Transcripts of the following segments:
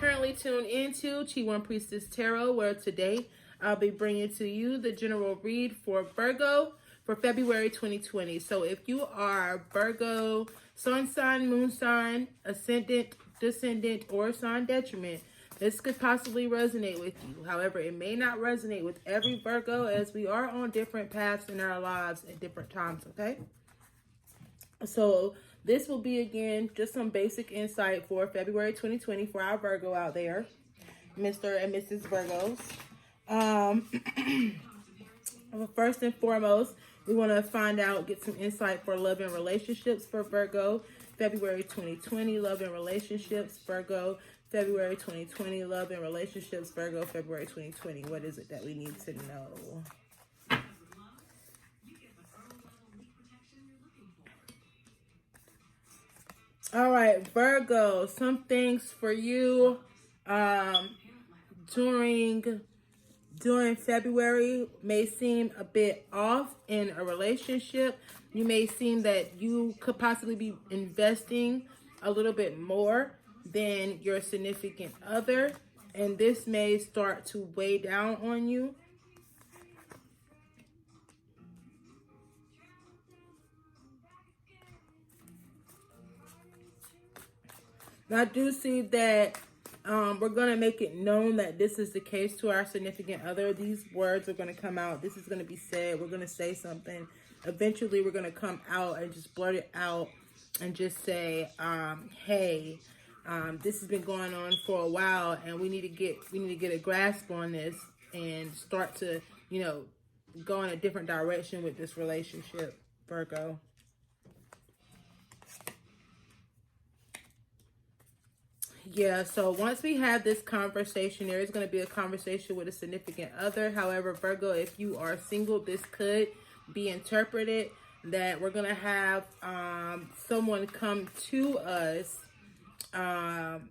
currently tuned into Chi Priestess Tarot, where today I'll be bringing to you the general read for Virgo for February 2020. So if you are Virgo, sun sign, moon sign, ascendant, descendant, or sign detriment, this could possibly resonate with you. However, it may not resonate with every Virgo, as we are on different paths in our lives at different times, okay? So this will be, again, just some basic insight for February 2020 for our Virgo out there, Mr. and Mrs. Virgos. First and foremost, we want to find out, get some insight for love and relationships for Virgo, February 2020, love and relationships, Virgo, February 2020, love and relationships, Virgo, February 2020. What is it that we need to know? All right, Virgo, some things for you during February may seem a bit off in a relationship. You may seem that you could possibly be investing a little bit more than your significant other, and this may start to weigh down on you. I do see that we're going to make it known that this is the case to our significant other. These words are going to come out. This is going to be said. We're going to say something. Eventually, we're going to come out and just blurt it out and just say, hey, this has been going on for a while, and we need to get a grasp on this and start to, go in a different direction with this relationship, Virgo. Yeah, so once we have this conversation, there is going to be a conversation with a significant other. However, Virgo, if you are single, this could be interpreted that we're going to have someone come to us, trying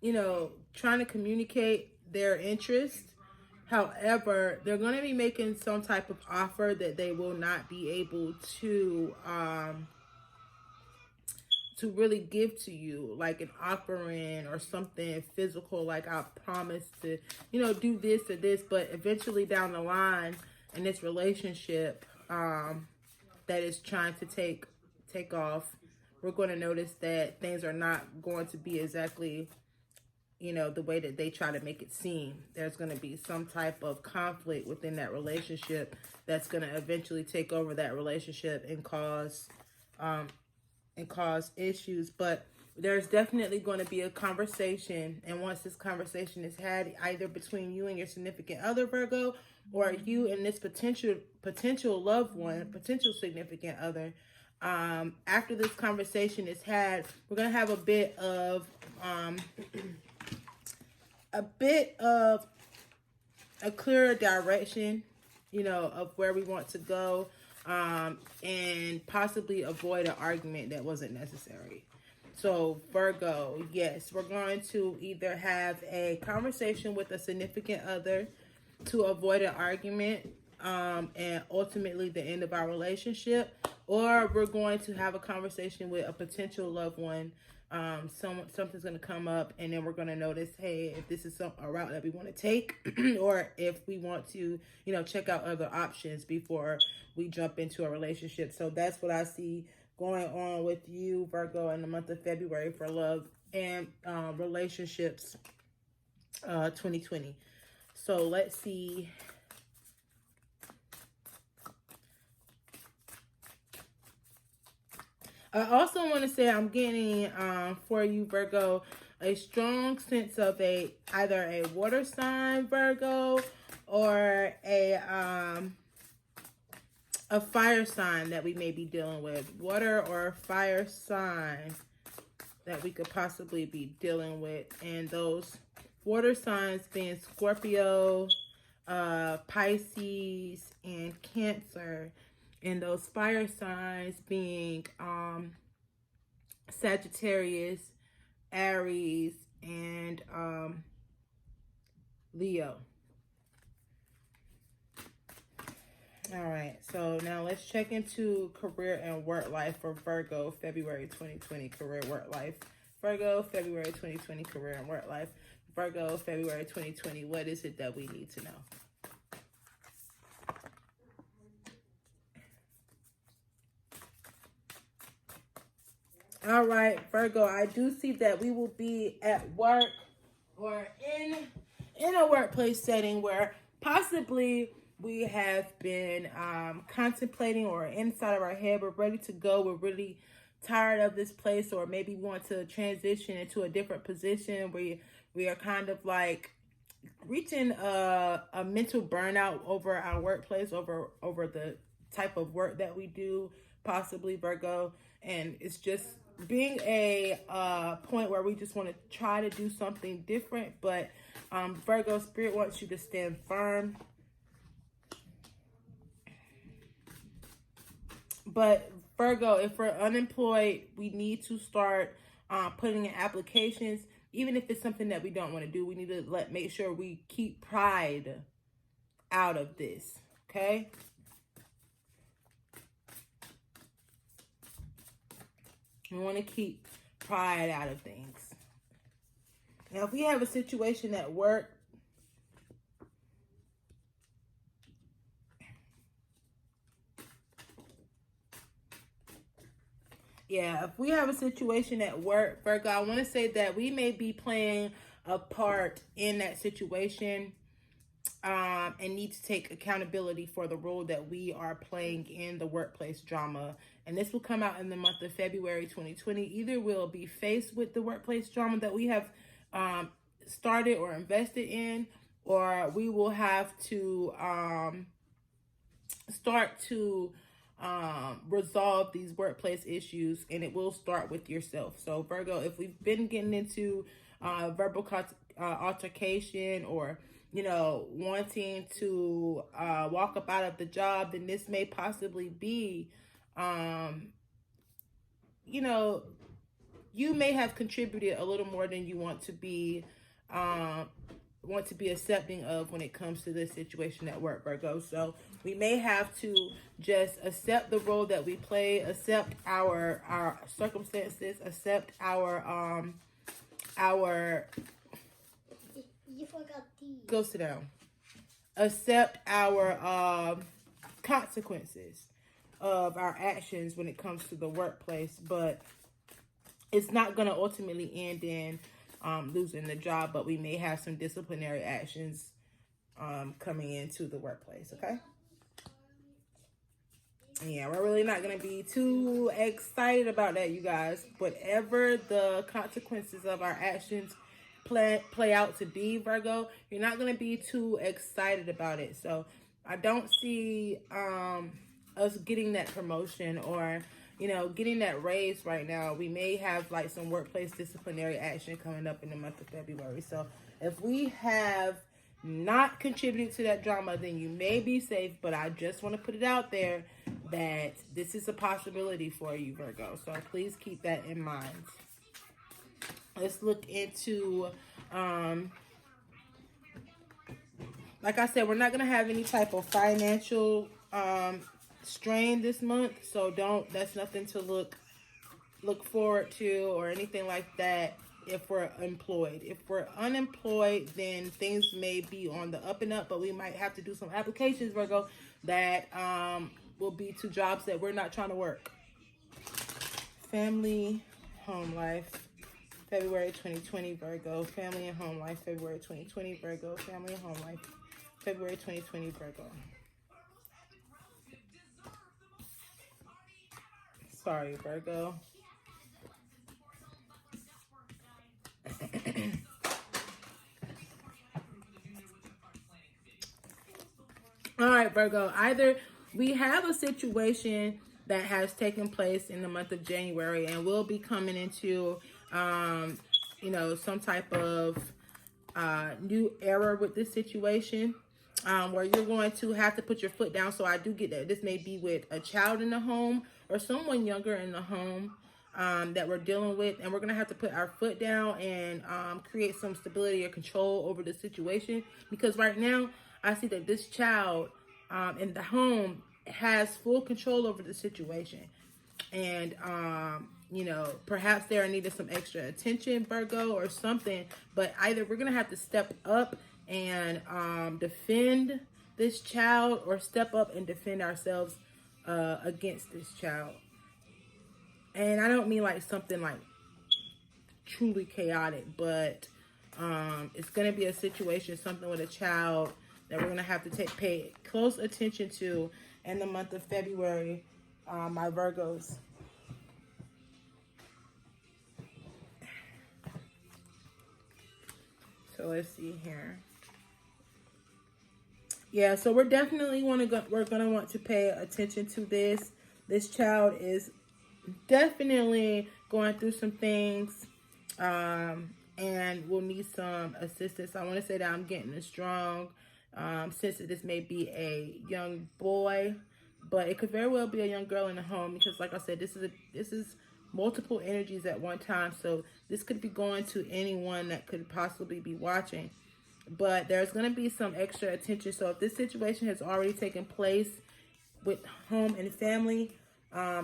to communicate their interest. However, they're going to be making some type of offer that they will not be able to really give to you, like an offering or something physical, like I promise to, do this or this. But eventually down the line in this relationship that is trying to take off, we're going to notice that things are not going to be exactly, the way that they try to make it seem. There's going to be some type of conflict within that relationship that's going to eventually take over that relationship and cause issues. But there's definitely going to be a conversation, and once this conversation is had, either between you and your significant other, Virgo, or you and this potential loved one, potential significant other, after this conversation is had, we're going to have a bit of a clearer direction, of where we want to go, and possibly avoid an argument that wasn't necessary. So Virgo, yes, we're going to either have a conversation with a significant other to avoid an argument and ultimately the end of our relationship, or we're going to have a conversation with a potential loved one. Something's going to come up, and then we're going to notice, hey, if this is a route that we want to take, or if we want to, check out other options before we jump into a relationship. So that's what I see going on with you, Virgo, in the month of February for love and relationships 2020. So let's see. I also want to say I'm getting for you, Virgo, a strong sense of either a water sign, Virgo, or a fire sign that we may be dealing with. Water or fire sign that we could possibly be dealing with. And those water signs being Scorpio, Pisces, and Cancer. And those fire signs being Sagittarius, Aries, and Leo. All right, so now let's check into career and work life for Virgo, February 2020, career work life Virgo, February 2020, career and work life. Virgo, February 2020, what is it that we need to know? All right, Virgo, I do see that we will be at work or in a workplace setting where possibly we have been contemplating, or inside of our head, we're ready to go. We're really tired of this place, or maybe we want to transition into a different position where we are kind of like reaching a mental burnout over our workplace, over the type of work that we do, possibly, Virgo. And it's just being a point where we just want to try to do something different. But Virgo, Spirit wants you to stand firm. But Virgo, if we're unemployed, we need to start putting in applications. Even if it's something that we don't want to do, we need to make sure we keep pride out of this, okay? We want to keep pride out of things. Now, if we have a situation at work, if we have a situation at work, Virgo, I want to say that we may be playing a part in that situation and need to take accountability for the role that we are playing in the workplace drama. And this will come out in the month of February 2020. Either we'll be faced with the workplace drama that we have started or invested in, or we will have to start to resolve these workplace issues, and it will start with yourself. So Virgo, if we've been getting into verbal altercation, or wanting to walk up out of the job, then this may possibly be you may have contributed a little more than you want to be accepting of when it comes to this situation at work, Virgo. So we may have to just accept the role that we play, accept our circumstances, accept our you forgot these. Go sit down. Accept our consequences of our actions when it comes to the workplace, but it's not going to ultimately end in losing the job, but we may have some disciplinary actions coming into the workplace, okay? Yeah, we're really not going to be too excited about that, you guys. Whatever the consequences of our actions play out to be, Virgo, you're not going to be too excited about it. So I don't see us getting that promotion or getting that raise right now. We may have like some workplace disciplinary action coming up in the month of February. So if we have not contributed to that drama, then you may be safe. But I just want to put it out there that this is a possibility for you, Virgo. So please keep that in mind. Let's look into, like I said, we're not going to have any type of financial strain this month. So that's nothing to look forward to or anything like that if we're employed. If we're unemployed, then things may be on the up and up, but we might have to do some applications, Virgo, that will be to jobs that we're not trying to work. Family, home life, February 2020, Virgo. Family and home life, February 2020, Virgo. Family and home life, February 2020, Virgo. Sorry, Virgo. All right, Virgo. Either we have a situation that has taken place in the month of January, and we'll be coming into, some type of new era with this situation, where you're going to have to put your foot down. So I do get that. This may be with a child in the home or someone younger in the home that we're dealing with, and we're going to have to put our foot down and create some stability or control over the situation, because right now I see that this child in the home has full control over the situation. and perhaps they're in need of some extra attention, Virgo, or something. But either we're gonna have to step up and defend this child, or step up and defend ourselves against this child. And I don't mean like something like truly chaotic, but it's going to be a situation, something with a child that we're going to have to pay close attention to in the month of February, my Virgos. So let's see here. Yeah, so we're definitely going to want to pay attention to this. This child is definitely going through some things, and will need some assistance. I want to say that I'm getting a strong sense that this may be a young boy, but it could very well be a young girl in the home, because like I said, this is multiple energies at one time. So this could be going to anyone that could possibly be watching. But there's going to be some extra attention. So if this situation has already taken place with home and family,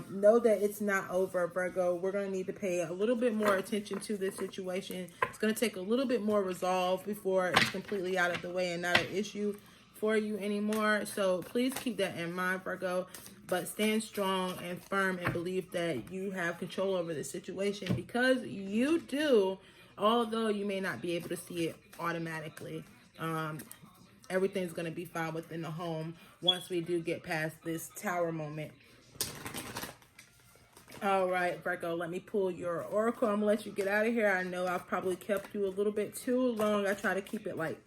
know that it's not over, Virgo. We're going to need to pay a little bit more attention to this situation. It's going to take a little bit more resolve before it's completely out of the way and not an issue for you anymore. So please keep that in mind, Virgo. But stand strong and firm and believe that you have control over the situation, because you do, although you may not be able to see it automatically. Everything's going to be fine within the home once we do get past this tower moment. All right, Virgo, let me pull your oracle. I'm going to let you get out of here. I know I've probably kept you a little bit too long. I try to keep it like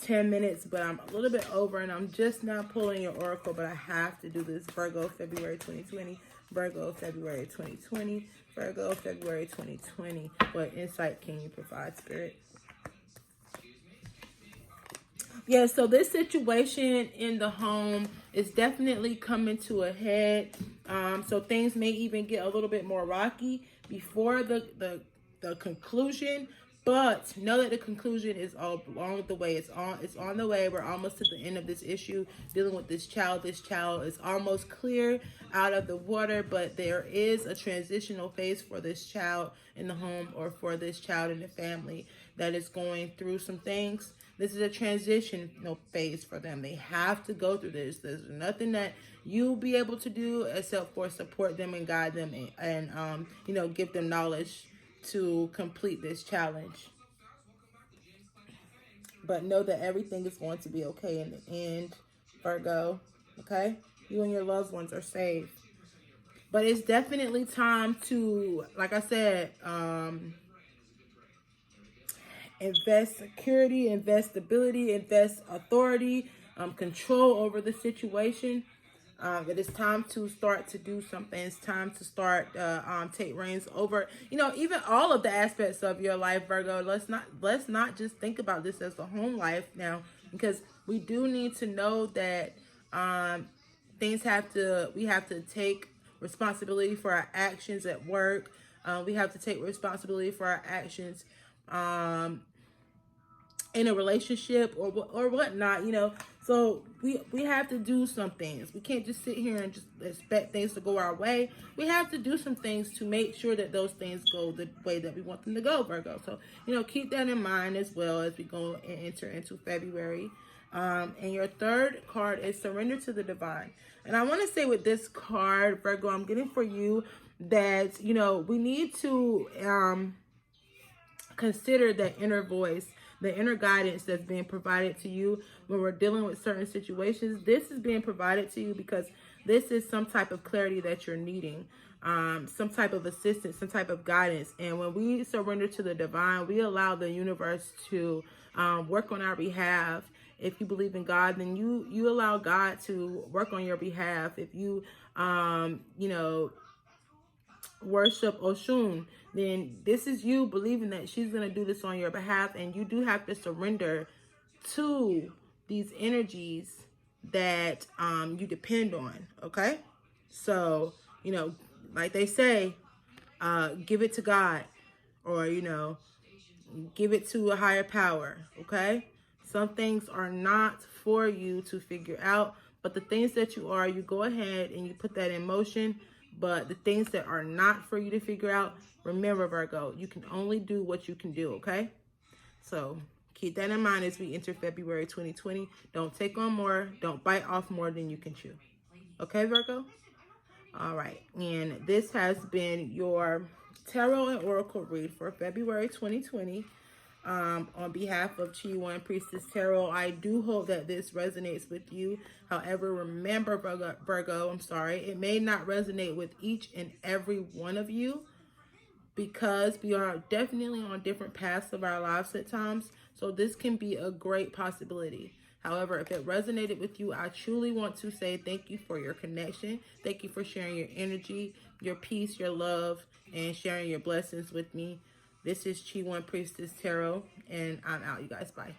10 minutes, but I'm a little bit over, and I'm just now pulling your oracle, but I have to do this. Virgo, February 2020. Virgo, February 2020. Virgo, February 2020. What insight can you provide, Spirit? Yeah, so this situation in the home is definitely coming to a head. So things may even get a little bit more rocky before the conclusion. But know that the conclusion is all along the way. It's on the way. We're almost to the end of this issue dealing with this child. This child is almost clear out of the water, but there is a transitional phase for this child in the home, or for this child in the family that is going through some things. This is a transitional phase for them. They have to go through this. There's nothing that you'll be able to do except for support them and guide them, and give them knowledge to complete this challenge. But know that everything is going to be okay in the end, Virgo. Okay? You and your loved ones are safe. But it's definitely time to, like I said, invest security, invest stability, invest authority, control over the situation. It is time to start to do something. It's time to start take reins over, even all of the aspects of your life, Virgo. Let's not just think about this as a home life now, because we do need to know that we have to take responsibility for our actions at work. We have to take responsibility for our actions in a relationship or whatnot, So we have to do some things. We can't just sit here and just expect things to go our way. We have to do some things to make sure that those things go the way that we want them to go, Virgo. So, keep that in mind as well as we go and enter into February. And your third card is Surrender to the Divine. And I want to say with this card, Virgo, I'm getting for you that, we need to consider that inner voice, the inner guidance that's being provided to you when we're dealing with certain situations. This is being provided to you because this is some type of clarity that you're needing, some type of assistance, some type of guidance. And when we surrender to the divine, we allow the universe to work on our behalf. If you believe in God, then you allow God to work on your behalf. If you, worship Oshun, then this is you believing that she's going to do this on your behalf, and you do have to surrender to these energies that you depend on. Okay, so like they say, give it to God, or give it to a higher power. Okay, some things are not for you to figure out, but the things that you go ahead and you put that in motion. But the things that are not for you to figure out, remember, Virgo, you can only do what you can do, okay? So keep that in mind as we enter February 2020. Don't take on more. Don't bite off more than you can chew. Okay, Virgo? All right. And this has been your Tarot and Oracle read for February 2020. On behalf of Chi Priestess Tarot, I do hope that this resonates with you. However, remember, Virgo, it may not resonate with each and every one of you because we are definitely on different paths of our lives at times. So this can be a great possibility. However, if it resonated with you, I truly want to say thank you for your connection. Thank you for sharing your energy, your peace, your love, and sharing your blessings with me. This is Chi Priestess Tarot, and I'm out, you guys. Bye.